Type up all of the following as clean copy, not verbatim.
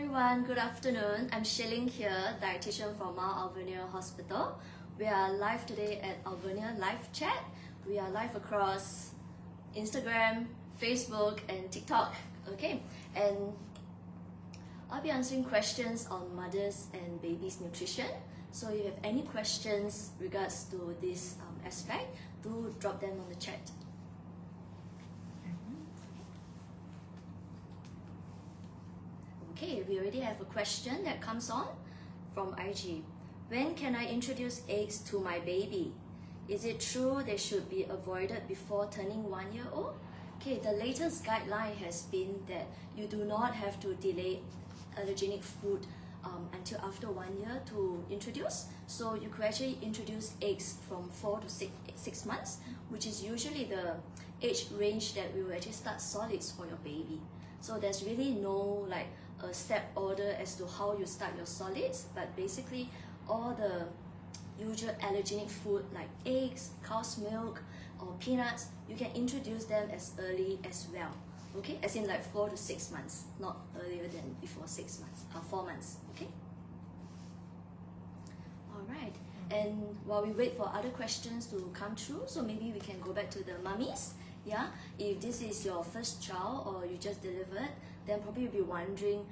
everyone, good afternoon. I'm Shiling here, dietitian from Alvernia Hospital. We are live today at Alvernia Live Chat. We are live across Instagram, Facebook and TikTok. Okay, and I'll be answering questions on mothers and babies nutrition. So if you have any questions regards to this aspect, do drop them on the chat. Okay, we already have a question that comes on from IG. When can I introduce eggs to my baby? Is it true they should be avoided before turning 1 year old? Okay, the latest guideline has been that you do not have to delay allergenic food until after 1 year to introduce. So you could actually introduce eggs from 4 to 6 months, which is usually the age range that we will actually start solids for your baby. So there's really no like a step order as to how you start your solids, but basically all the usual allergenic food like eggs, cow's milk or peanuts, you can introduce them as early as well. Okay, as in like 4 to 6 months, not earlier than before 6 months, 4 months. Okay. All right. And while we wait for other questions to come through, so maybe we can go back to the mummies. Yeah, if this is your first child or you just delivered, then probably you'll be wondering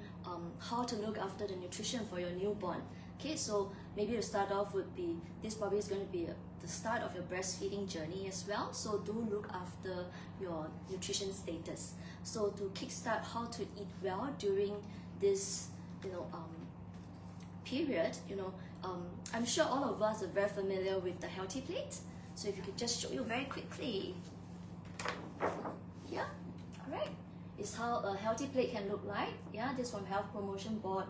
how to look after the nutrition for your newborn. Okay, so maybe to start off would be, this probably is going to be the start of your breastfeeding journey as well. So do look after your nutrition status. So to kickstart how to eat well during this, period, I'm sure all of us are very familiar with the healthy plate. So if you could just show you very quickly. Yeah, all right. It's how a healthy plate can look like. Yeah, this from Health Promotion Board.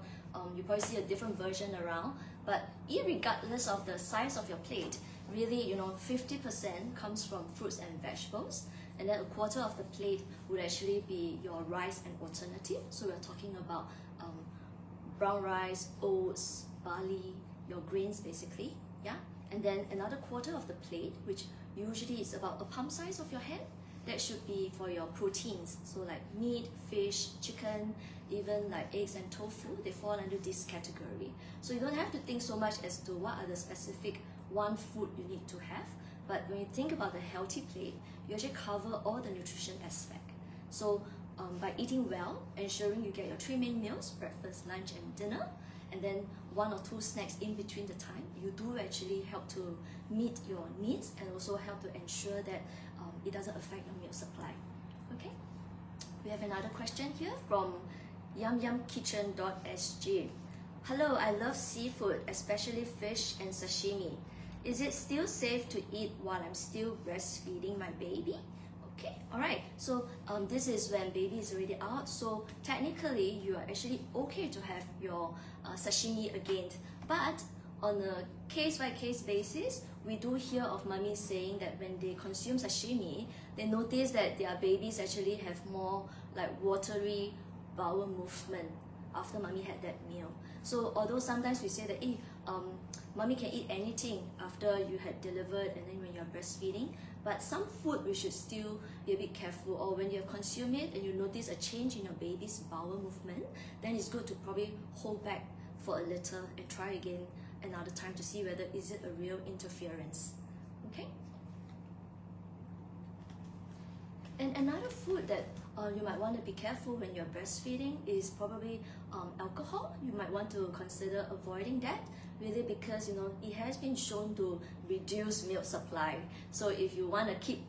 You probably see a different version around, but irregardless of the size of your plate, really, 50% comes from fruits and vegetables, and then a quarter of the plate would actually be your rice and alternative. So we're talking about brown rice, oats, barley, your grains basically. Yeah, and then another quarter of the plate, which usually is about a palm size of your hand, that should be for your proteins. So like meat, fish, chicken, even like eggs and tofu, they fall under this category. So you don't have to think so much as to what are the specific one food you need to have. But when you think about the healthy plate, you actually cover all the nutrition aspect. So by eating well, ensuring you get your 3 main meals, breakfast, lunch and dinner, and then 1 or 2 snacks in between the time, you do actually help to meet your needs and also help to ensure that it doesn't affect your milk supply. Okay, we have another question here from yumyumkitchen.sg. Hello, I love seafood, especially fish and sashimi. Is it still safe to eat while I'm still breastfeeding my baby? Okay, all right. So this is when baby is already out. So technically, you are actually okay to have your sashimi again, but on a case-by-case basis, we do hear of mummies saying that when they consume sashimi, they notice that their babies actually have more like watery bowel movement after mummy had that meal. So although sometimes we say that, mummy can eat anything after you had delivered and then when you're breastfeeding, but some food we should still be a bit careful, or when you have consumed it and you notice a change in your baby's bowel movement, then it's good to probably hold back for a little and try again another time to see whether is it a real interference. Okay. And another food that you might want to be careful when you're breastfeeding is probably alcohol. You might want to consider avoiding that, really, because it has been shown to reduce milk supply. So if you want to keep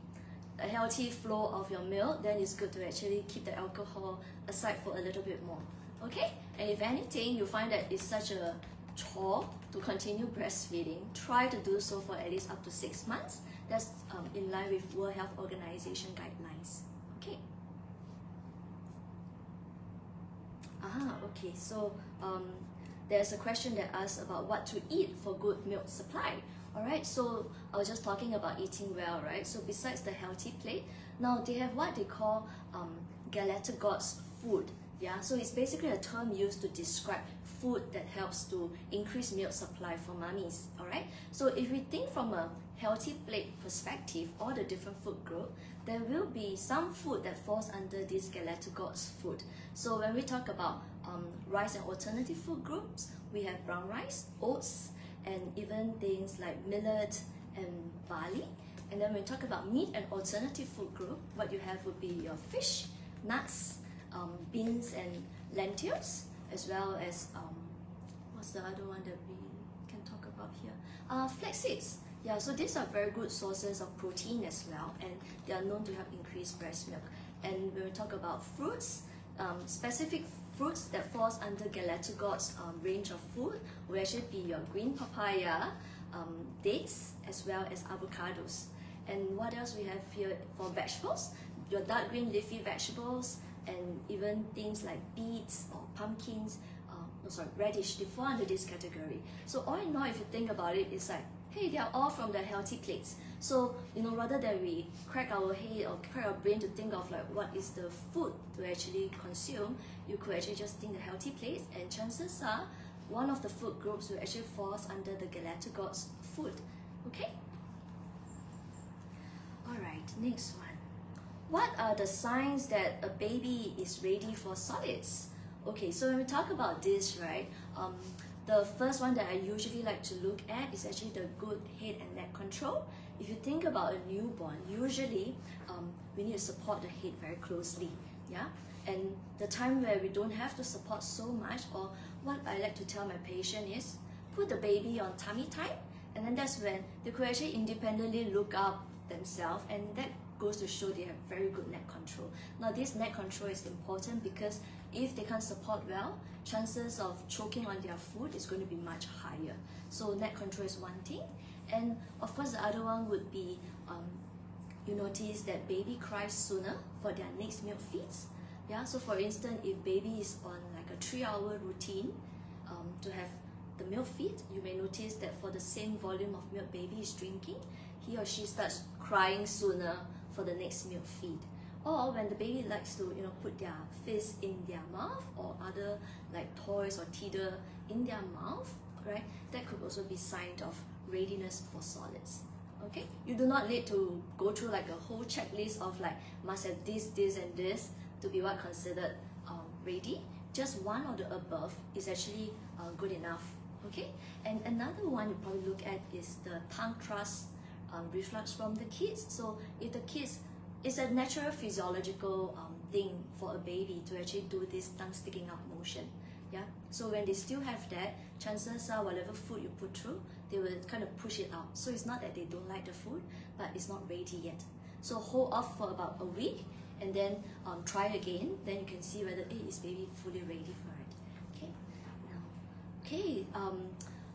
a healthy flow of your milk, then it's good to actually keep the alcohol aside for a little bit more. Okay, and if anything you find that it's such a chore to continue breastfeeding, try to do so for at least up to 6 months. That's in line with World Health Organization guidelines. Okay. Okay, so there's a question that asks about what to eat for good milk supply. Alright, so I was just talking about eating well, right? So besides the healthy plate, now they have what they call Galactose food. Yeah, so it's basically a term used to describe food that helps to increase milk supply for mummies. Alright, so if we think from a healthy plate perspective, all the different food group, there will be some food that falls under this galactose food. So when we talk about rice and alternative food groups, we have brown rice, oats, and even things like millet and barley. And then when we talk about meat and alternative food group, what you have would be your fish, nuts, beans and lentils, as well as what's the other one that we can talk about here? Flax seeds. Yeah, so these are very good sources of protein as well, and they are known to have increased breast milk. And when we talk about fruits, specific fruits that falls under galactose range of food will actually be your green papaya, dates, as well as avocados. And what else we have here for vegetables? Your dark green leafy vegetables, and even things like beets or pumpkins, radish, they fall under this category. So all in all, if you think about it, it's like, hey, they are all from the healthy plates. So, you know, rather than we crack our head or crack our brain to think of like what is the food to actually consume, you could actually just think the healthy plates, and chances are one of the food groups will actually falls under the galactose food. Okay? Alright, next one. What are the signs that a baby is ready for solids? Okay, so when we talk about this, right, the first one that I usually like to look at is actually the good head and neck control. If you think about a newborn, usually we need to support the head very closely, yeah? And the time where we don't have to support so much, or what I like to tell my patient is, put the baby on tummy time, and then that's when they could actually independently look up themselves, and that goes to show they have very good neck control. Now this neck control is important because if they can't support well, chances of choking on their food is going to be much higher. So neck control is one thing. And of course the other one would be, you notice that baby cries sooner for their next milk feeds. Yeah, so for instance, if baby is on like a 3-hour routine to have the milk feed, you may notice that for the same volume of milk baby is drinking, he or she starts crying sooner for the next milk feed. Or when the baby likes to, you know, put their fist in their mouth or other like toys or teeter in their mouth, right? That could also be sign of readiness for solids. Okay, you do not need to go through like a whole checklist of like must have this, this, and this to be what considered ready. Just one or the above is actually good enough. Okay, and another one you probably look at is the tongue thrust reflux from the kids. So if the kids, it's a natural physiological thing for a baby to actually do this tongue sticking out motion. Yeah, so when they still have that, chances are whatever food you put through, they will kind of push it out. So it's not that they don't like the food, but it's not ready yet. So hold off for about a week and then try again. Then you can see whether is baby fully ready for it. Okay. Now, okay.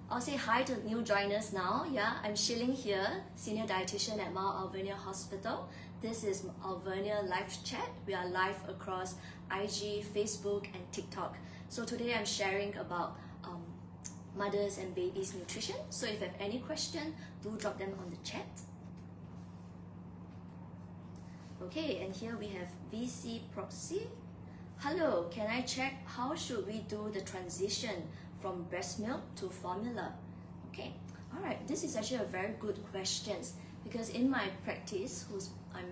I'll say hi to new joiners now. Yeah, I'm Shiling here, Senior Dietitian at Mount Alvernia Hospital. This is Alvernia live chat. We are live across IG, Facebook, and TikTok. So today I'm sharing about mothers and babies nutrition. So if you have any question, do drop them on the chat. Okay, and here we have VC Proxy. Hello, can I check how should we do the transition from breast milk to formula? Okay, all right, this is actually a very good question because in my practice, I've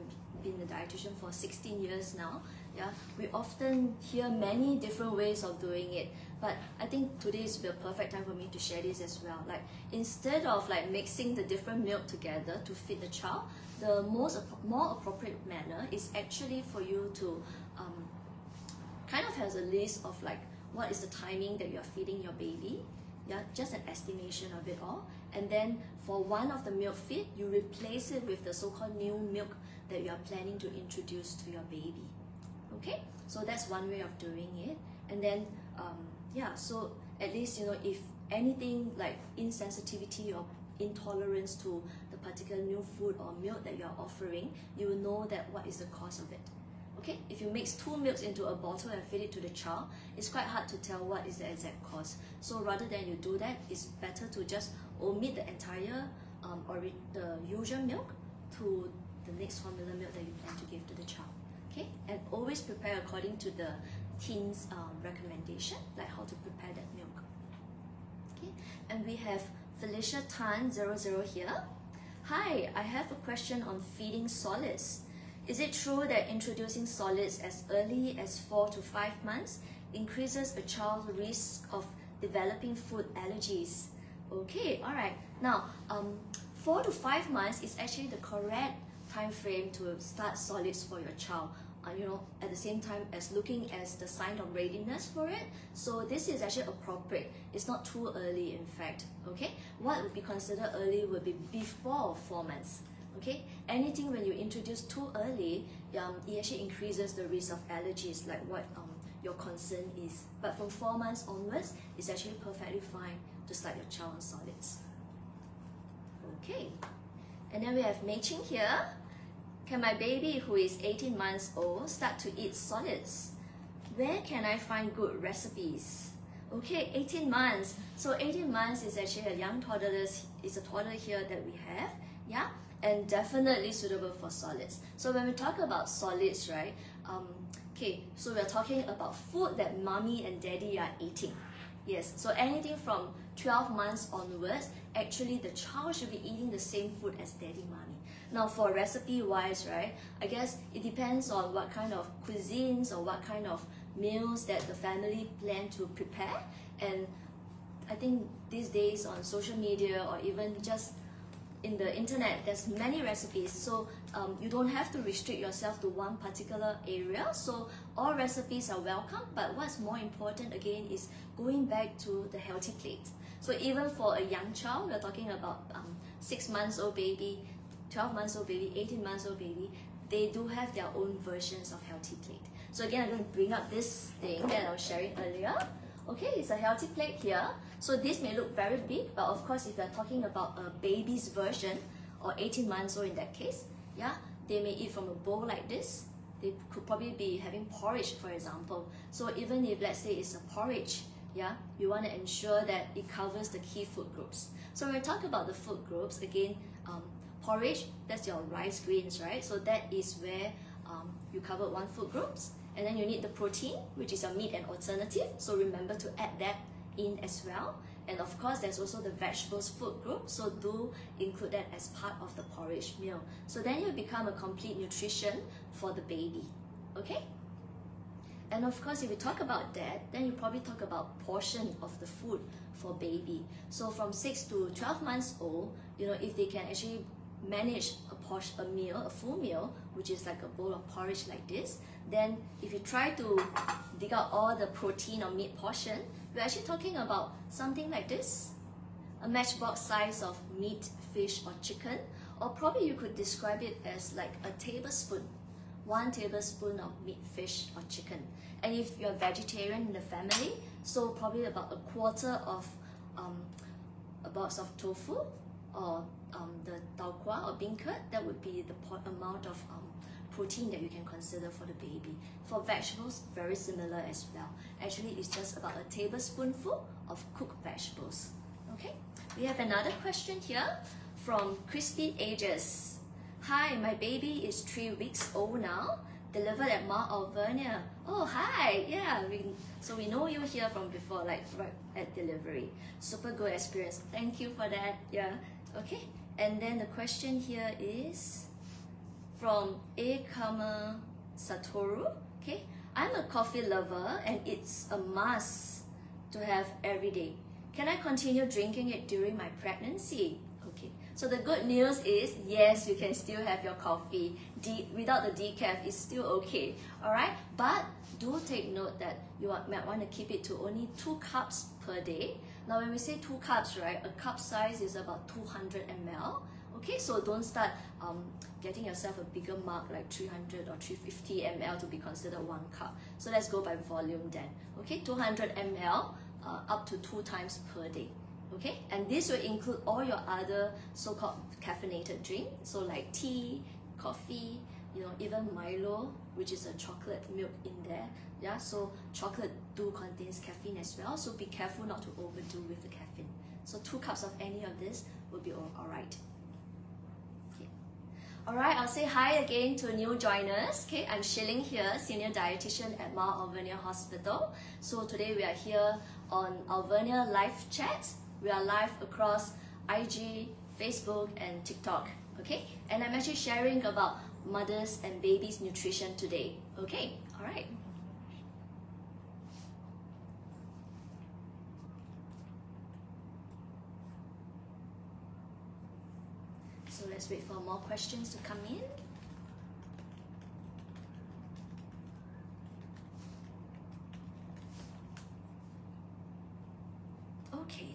been a dietitian for 16 years now, yeah, we often hear many different ways of doing it, but I think today is the perfect time for me to share this as well. Like instead of like mixing the different milk together to feed the child, the more appropriate manner is actually for you to kind of has a list of like what is the timing that you are feeding your baby, yeah, just an estimation of it all, and then for one of the milk feed, you replace it with the so-called new milk that you are planning to introduce to your baby. Okay, so that's one way of doing it. And then yeah, so at least, you know, if anything like insensitivity or intolerance to the particular new food or milk that you are offering, you will know that what is the cause of it. Okay, if you mix 2 milks into a bottle and feed it to the child, it's quite hard to tell what is the exact cause. So rather than you do that, it's better to just omit the entire or the usual milk to the next formula milk that you plan to give to the child. Okay, and always prepare according to the teen's recommendation, like how to prepare that milk. Okay, and we have Felicia Tan 00 here. Hi, I have a question on feeding solids. Is it true that introducing solids as early as 4 to 5 months increases a child's risk of developing food allergies? Okay, all right. Now, 4 to 5 months is actually the correct time frame to start solids for your child. At the same time as looking at the sign of readiness for it. So this is actually appropriate. It's not too early, in fact. Okay, what would be considered early would be before 4 months. Okay, anything when you introduce too early, it actually increases the risk of allergies, like what your concern is. But from 4 months onwards, it's actually perfectly fine to start your child on solids. Okay, and then we have Mei Ching here. Can my baby who is 18 months old start to eat solids? Where can I find good recipes? Okay, 18 months. So 18 months is actually a young toddler, is a toddler here that we have, yeah, and definitely suitable for solids. So when we talk about solids, right, okay, so we're talking about food that mommy and daddy are eating. Yes, so anything from 12 months onwards, actually the child should be eating the same food as daddy, mommy. Now for recipe wise, right, I guess it depends on what kind of cuisines or what kind of meals that the family plan to prepare. And I think these days on social media or even just in the internet, there's many recipes, so you don't have to restrict yourself to one particular area. So all recipes are welcome, but what's more important again is going back to the healthy plate. So even for a young child, we're talking about 6 months old baby, 12 months old baby, 18 months old baby, they do have their own versions of healthy plate. So again, I'm going to bring up this thing that I was sharing earlier. Okay, it's a healthy plate here. So this may look very big, but of course if you're talking about a baby's version, or 18 months old in that case, yeah, they may eat from a bowl like this. They could probably be having porridge, for example. So even if, let's say, it's a porridge, yeah, you want to ensure that it covers the key food groups. So when we talk about the food groups, again, porridge, that's your rice grains, right? So that is where you cover one food groups. And then you need the protein, which is your meat and alternative. So remember to add that in as well. And of course, there's also the vegetables food group. So do include that as part of the porridge meal. So then you become a complete nutrition for the baby. Okay? And of course, if you talk about that, then you probably talk about portion of the food for baby. So from 6 to 12 months old, if they can actually manage a meal, a full meal, which is like a bowl of porridge like this, then if you try to dig out all the protein or meat portion, we're actually talking about something like this, a matchbox size of meat, fish or chicken, or probably you could describe it as like a tablespoon, 1 tablespoon of meat, fish or chicken. And if you're vegetarian in the family, so probably about a quarter of a box of tofu, or the tau kwa or beancurd, that would be the amount of protein that you can consider for the baby. For vegetables, very similar as well. Actually, it's just about a tablespoonful of cooked vegetables. Okay, we have another question here from Crispy Ages. Hi, my baby is 3 weeks old now, delivered at Alvernia. Oh, hi, yeah, so we know you here from before, like right at delivery. Super good experience. Thank you for that. Yeah. Okay, and then the question here is from Akama Satoru. Okay, I'm a coffee lover and it's a must to have every day. Can I continue drinking it during my pregnancy? Okay, so the good news is yes, you can still have your coffee without the decaf. It's still okay. All right, but do take note that you might want to keep it to only 2 cups per day. Now when we say 2 cups, right, a cup size is about 200 ml. Okay, so don't start getting yourself a bigger mug like 300 or 350 ml to be considered 1 cup. So let's go by volume then. Okay, 200 ml up to 2 times per day. Okay, and this will include all your other so-called caffeinated drink, so like tea, coffee, even Milo, which is a chocolate milk in there. Yeah, so chocolate do contains caffeine as well, so be careful not to overdo with the caffeine. So 2 cups of any of this will be all right. Okay. All right, I'll say hi again to new joiners. Okay, I'm Shiling here, Senior Dietitian at Alvernia Hospital. So today we are here on Alvernia live chat. We are live across IG, Facebook and TikTok, okay? And I'm actually sharing about mothers and babies nutrition today, okay? All right. So let's wait for more questions to come in. Okay,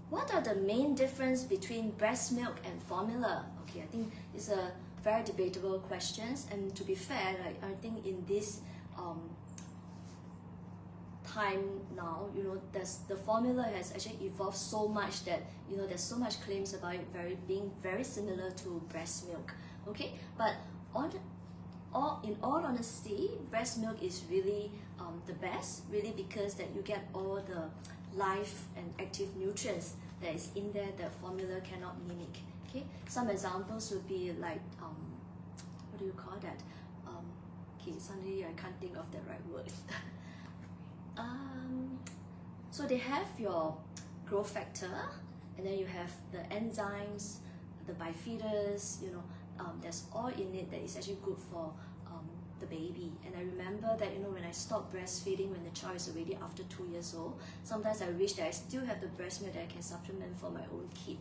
what are the main difference between breast milk and formula? Okay, I think it's a very debatable questions, and to be fair, like I think in this time now, you know, the formula has actually evolved so much that, you know, there's so much claims about it being very similar to breast milk. Okay, but in all honesty, breast milk is really the best, really, because that you get all the live and active nutrients that is in there that formula cannot mimic. Okay, some examples would be like what do you call that? Okay, suddenly I can't think of the right word. So they have your growth factor, and then you have the enzymes, the bifidus, you know, there's all in it that is actually good for the baby. And I remember that, you know, when I stopped breastfeeding when the child is already after 2 years old, sometimes I wish that I still have the breast milk that I can supplement for my own kid,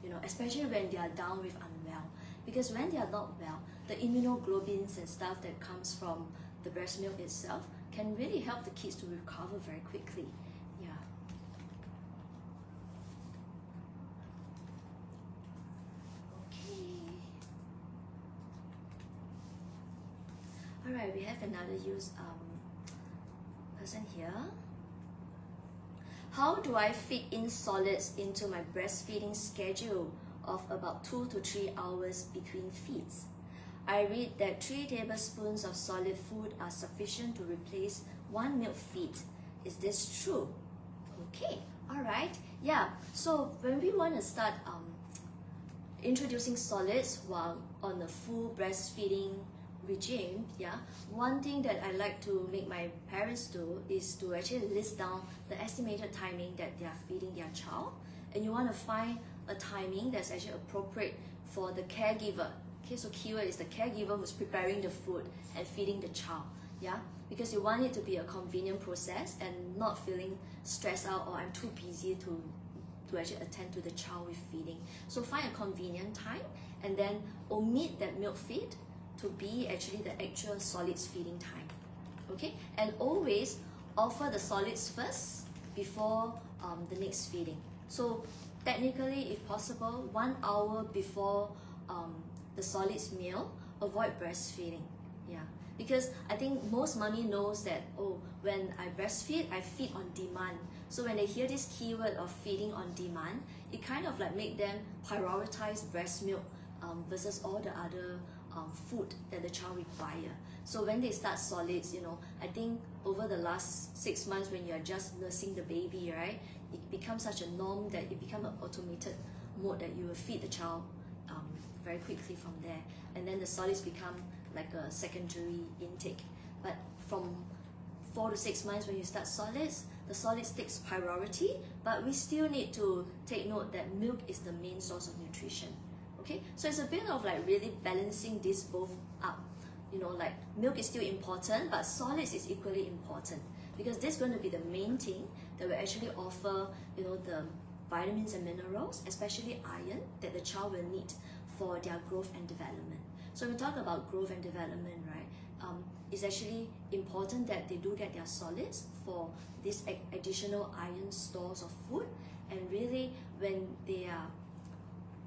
you know, especially when they are down with unwell. Because when they are not well, the immunoglobulins and stuff that comes from the breast milk itself can really help the kids to recover very quickly. Yeah. Okay. All right, we have another person here. How do I fit in solids into my breastfeeding schedule of about 2 to 3 hours between feeds? I read that 3 tablespoons of solid food are sufficient to replace 1 milk feed. Is this true? Okay, all right. Yeah, so when we want to start introducing solids while on a full breastfeeding regime, yeah, one thing that I like to make my parents do is to actually list down the estimated timing that they are feeding their child, and you want to find a timing that's actually appropriate for the caregiver. Okay, so keyword is the caregiver who's preparing the food and feeding the child, yeah, because you want it to be a convenient process and not feeling stressed out or I'm too busy to actually attend to the child with feeding. So find a convenient time and then omit that milk feed to be actually the actual solids feeding time. Okay, and always offer the solids first before the next feeding. So technically, if possible, 1 hour before the solids meal, avoid breastfeeding. Yeah, because I think most mommy knows that, oh, when I breastfeed, I feed on demand. So when they hear this keyword of feeding on demand, it kind of like make them prioritize breast milk versus all the other food that the child require. So when they start solids, you know, I think over the last 6 months when you're just nursing the baby, right, it becomes such a norm that it becomes an automated mode that you will feed the child very quickly from there, and then the solids become like a secondary intake. But from 4 to 6 months when you start solids, the solids takes priority, but we still need to take note that milk is the main source of nutrition. Okay, so it's a bit of like really balancing this both up. You know, like milk is still important, but solids is equally important, because this is going to be the main thing that will actually offer, you know, the vitamins and minerals, especially iron, that the child will need for their growth and development. So when we talk about growth and development, right, it's actually important that they do get their solids for this additional iron stores of food. And really, when they are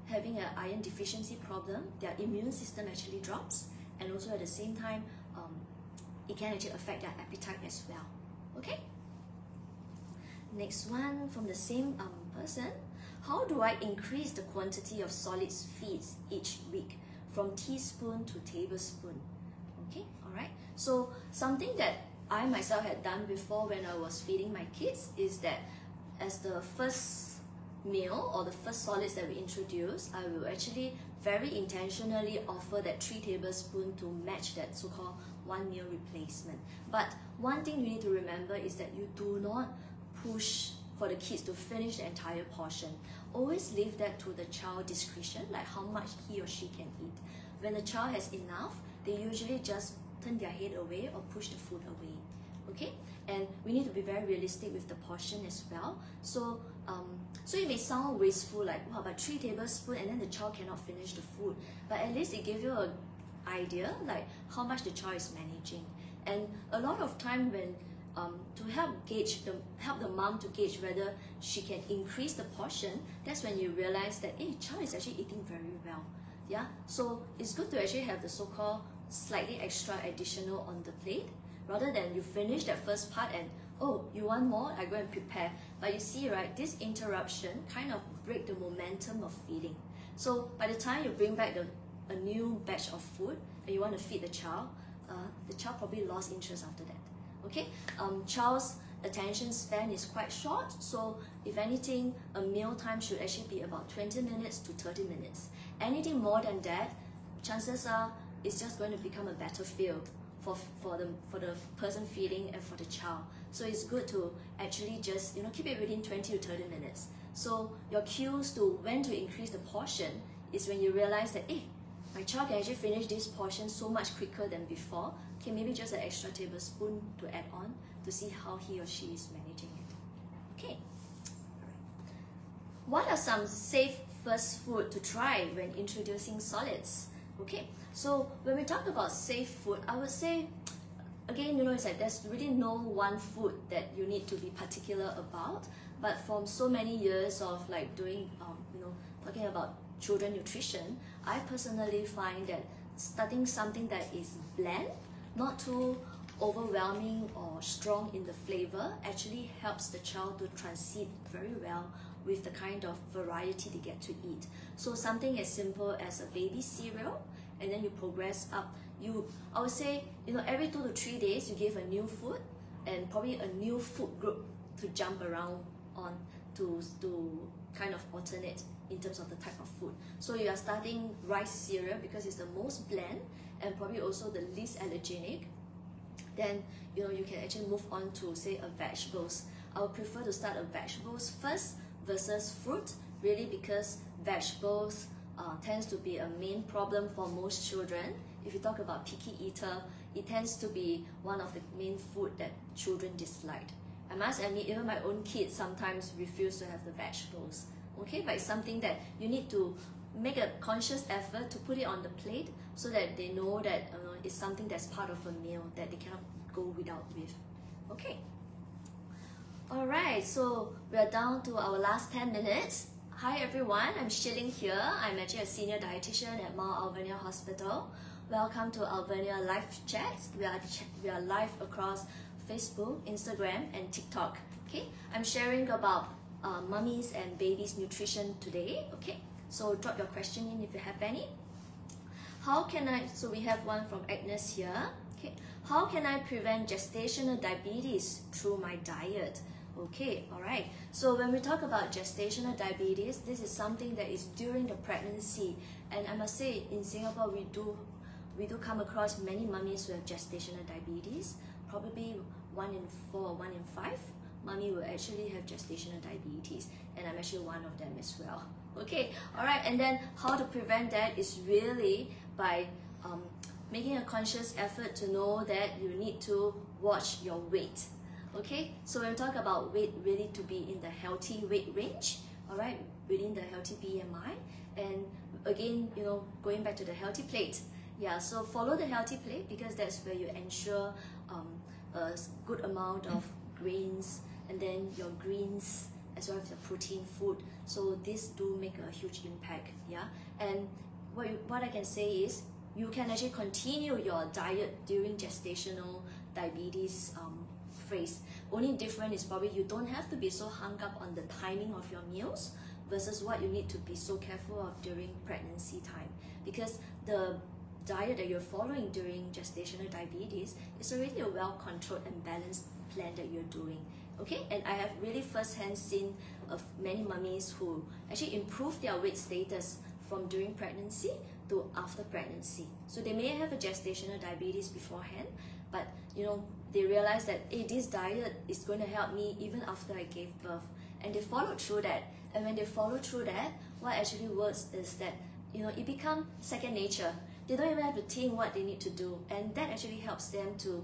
having an iron deficiency problem, their immune system actually drops, and also at the same time, it can actually affect their appetite as well. Okay? Next one from the same person. How do I increase the quantity of solids feeds each week from teaspoon to tablespoon? Okay, all right. So something that I myself had done before when I was feeding my kids is that as the first meal or the first solids that we introduce, I will actually very intentionally offer that 3 tablespoons to match that so-called 1 meal replacement. But one thing you need to remember is that you do not push for the kids to finish the entire portion. Always leave that to the child discretion, like how much he or she can eat. When the child has enough, they usually just turn their head away or push the food away. Okay, and we need to be very realistic with the portion as well. So it may sound wasteful, like wow, but 3 tablespoons and then the child cannot finish the food. But at least it gives you an idea like how much the child is managing. And a lot of time when to help the mom to gauge whether she can increase the portion, that's when you realize that child is actually eating very well. Yeah, so it's good to actually have the so-called slightly extra additional on the plate, rather than you finish that first part and oh, you want more, I go and prepare. But you see, right, this interruption kind of break the momentum of feeding. So by the time you bring back a new batch of food and you want to feed the child probably lost interest after that. Okay, child's attention span is quite short, so if anything, a meal time should actually be about 20 minutes to 30 minutes. Anything more than that, chances are it's just going to become a battlefield for the person feeding and for the child. So it's good to actually just keep it within 20 to 30 minutes. So your cues to when to increase the portion is when you realize that my child can actually finish this portion so much quicker than before. Okay, maybe just an extra tablespoon to add on to see how he or she is managing it. Okay. What are some safe first food to try when introducing solids? Okay, so when we talk about safe food, I would say, again, it's like there's really no one food that you need to be particular about. But from so many years of like doing, talking about children nutrition, I personally find that starting something that is bland, not too overwhelming or strong in the flavor, actually helps the child to transit very well with the kind of variety they get to eat. So something as simple as a baby cereal, and then you progress up. I would say, every 2 to 3 days you give a new food and probably a new food group to jump around on to kind of alternate in terms of the type of food. So you are starting rice cereal because it's the most bland and probably also the least allergenic. Then you can actually move on to say a vegetables. I would prefer to start a vegetables first versus fruit, really, because vegetables tends to be a main problem for most children. If you talk about picky eater, it tends to be one of the main food that children dislike. I must admit, even my own kids sometimes refuse to have the vegetables. Okay, but it's something that you need to make a conscious effort to put it on the plate so that they know that it's something that's part of a meal that they cannot go without with. Okay. Alright, so we're down to our last 10 minutes. Hi everyone, I'm Shiling here. I'm actually a senior dietitian at Mount Alvernia Hospital. Welcome to Alvernia Live Chats. We are live across Facebook, Instagram, and TikTok. Okay, I'm sharing about mummies and babies nutrition today. Okay, so drop your question in if you have any. So we have one from Agnes here. Okay, how can I prevent gestational diabetes through my diet? Okay, alright. So when we talk about gestational diabetes, this is something that is during the pregnancy. And I must say, in Singapore, we do come across many mummies who have gestational diabetes. Probably 1 in 4 or 1 in 5 mummy will actually have gestational diabetes, and I'm actually one of them as well. Okay, alright, and then how to prevent that is really by making a conscious effort to know that you need to watch your weight. Okay, so when we talk about weight, really to be in the healthy weight range, alright, within the healthy BMI, and again, going back to the healthy plate. Yeah, so follow the healthy plate because that's where you ensure a good amount of grains and then your greens as well as your protein food. So these do make a huge impact. Yeah, and what I can say is you can actually continue your diet during gestational diabetes phase. Only different is probably you don't have to be so hung up on the timing of your meals versus what you need to be so careful of during pregnancy time, because the diet that you're following during gestational diabetes is already a well-controlled and balanced plan that you're doing. Okay, and I have really first-hand seen of many mummies who actually improve their weight status from during pregnancy to after pregnancy. So they may have a gestational diabetes beforehand, but they realize that this diet is going to help me even after I gave birth, and they followed through that. And when they follow through that, what actually works is that, you know, it becomes second nature. They don't even have to think what they need to do, and that actually helps them to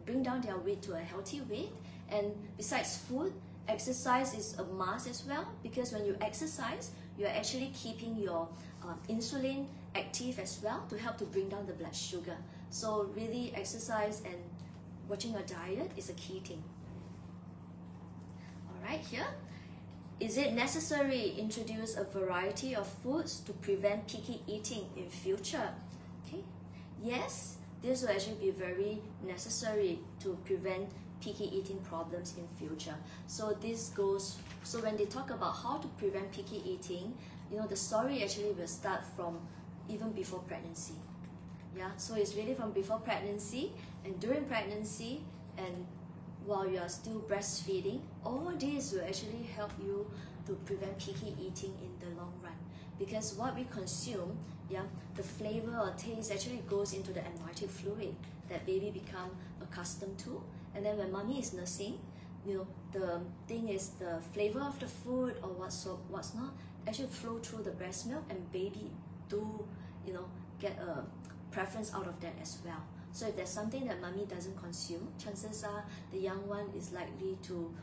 bring down their weight to a healthy weight. And besides food, exercise is a must as well, because when you exercise, you're actually keeping your insulin active as well to help to bring down the blood sugar. So really, exercise and watching your diet is a key thing. All right, here. Is it necessary to introduce a variety of foods to prevent picky eating in future? Okay. Yes, this will actually be very necessary to prevent picky eating problems in future. So this goes, so when they talk about how to prevent picky eating, you know, the story actually will start from even before pregnancy. Yeah, so it's really from before pregnancy and during pregnancy and while you are still breastfeeding. All this will actually help you to prevent picky eating in the long run, because what we consume, yeah, the flavor or taste actually goes into the amniotic fluid that baby become accustomed to. And then when mommy is nursing, you know, the thing is the flavor of the food or what's not actually flow through the breast milk, and baby do, you know, get a preference out of that as well. So if there's something that mommy doesn't consume, chances are the young one is likely to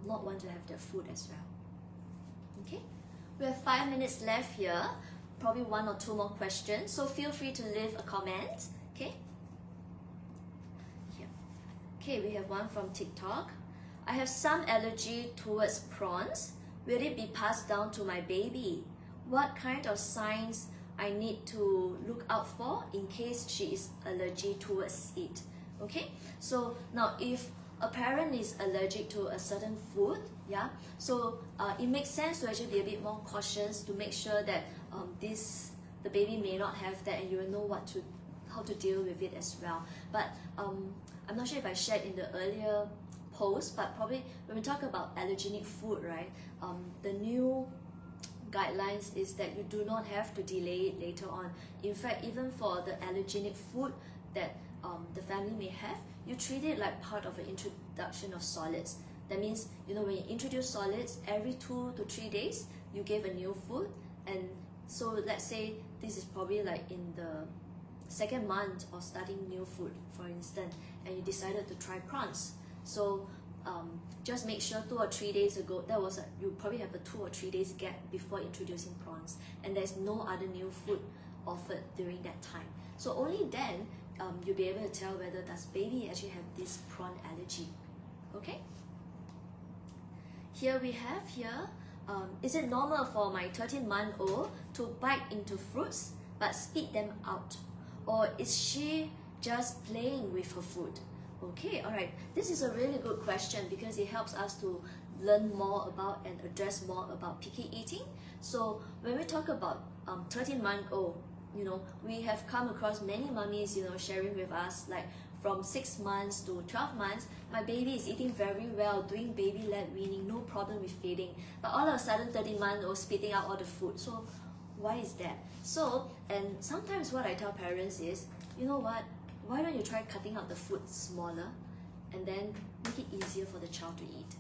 not want to have that food as well. Okay, we have 5 minutes left here, probably 1 or 2 more questions, so feel free to leave a comment. Okay, here. Okay, we have one from TikTok. I have some allergy towards prawns. Will it be passed down to my baby? What kind of signs I need to look out for in case she is allergic towards it? Okay, so now if a parent is allergic to a certain food, yeah, so it makes sense to actually be a bit more cautious to make sure that the baby may not have that, and you will know how to deal with it as well. But I'm not sure if I shared in the earlier post, but probably when we talk about allergenic food, right, the new guidelines is that you do not have to delay it later on. In fact, even for the allergenic food that the family may have, you treat it like part of an introduction of solids. That means, you know, when you introduce solids, every 2 to 3 days, you give a new food. And so let's say this is probably like in the 2nd month of starting new food, for instance, and you decided to try prawns. So just make sure 2 or 3 days ago, you probably have a 2 or 3 days gap before introducing prawns, and there's no other new food offered during that time. So only then you'll be able to tell whether does baby actually have this prawn allergy. Okay. Here we have is it normal for my 13-month-old to bite into fruits but spit them out, or is she just playing with her food? Okay, all right. This is a really good question because it helps us to learn more about and address more about picky eating. So when we talk about 13-month-old, you know, we have come across many mummies, you know, sharing with us like from 6 months to 12 months, my baby is eating very well, doing baby-led weaning, no problem with feeding. But all of a sudden, 13-month-old spitting out all the food. So why is that? So, and sometimes what I tell parents is, you know what? Why don't you try cutting out the food smaller and then make it easier for the child to eat?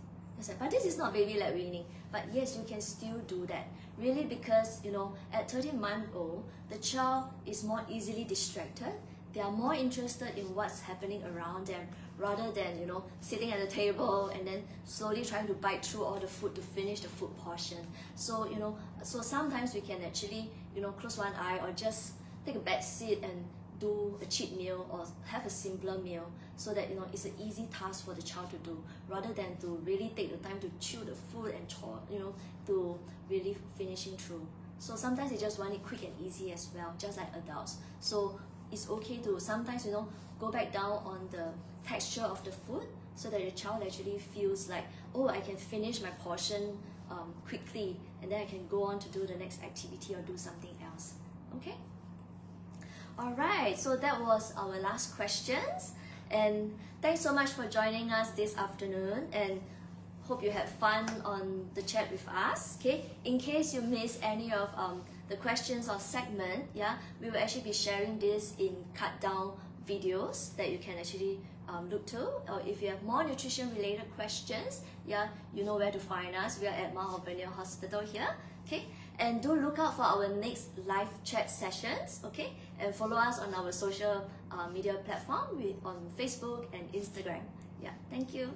But this is not baby-led weaning. But yes, you can still do that. Really, because, you know, at 13-month-old, the child is more easily distracted. They are more interested in what's happening around them rather than, you know, sitting at the table and then slowly trying to bite through all the food to finish the food portion. So, you know, so sometimes we can actually, you know, close one eye or just take a back seat and do a cheat meal or have a simpler meal so that, you know, it's an easy task for the child to do rather than to really take the time to chew the food and chaw, you know, to really finishing through. So sometimes they just want it quick and easy as well, just like adults. So it's okay to sometimes, you know, go back down on the texture of the food so that the child actually feels like, oh, I can finish my portion quickly and then I can go on to do the next activity or do something else. Okay? Alright, so that was our last questions, and thanks so much for joining us this afternoon, and hope you had fun on the chat with us. Okay, in case you missed any of the questions or segment, yeah, we will actually be sharing this in cut down videos that you can actually look to. Or if you have more nutrition related questions, yeah, you know where to find us. We are at Mount Alvernia Hospital here. Okay, and do look out for our next live chat sessions. Okay, and follow us on our social media platform on Facebook and Instagram. Yeah, thank you.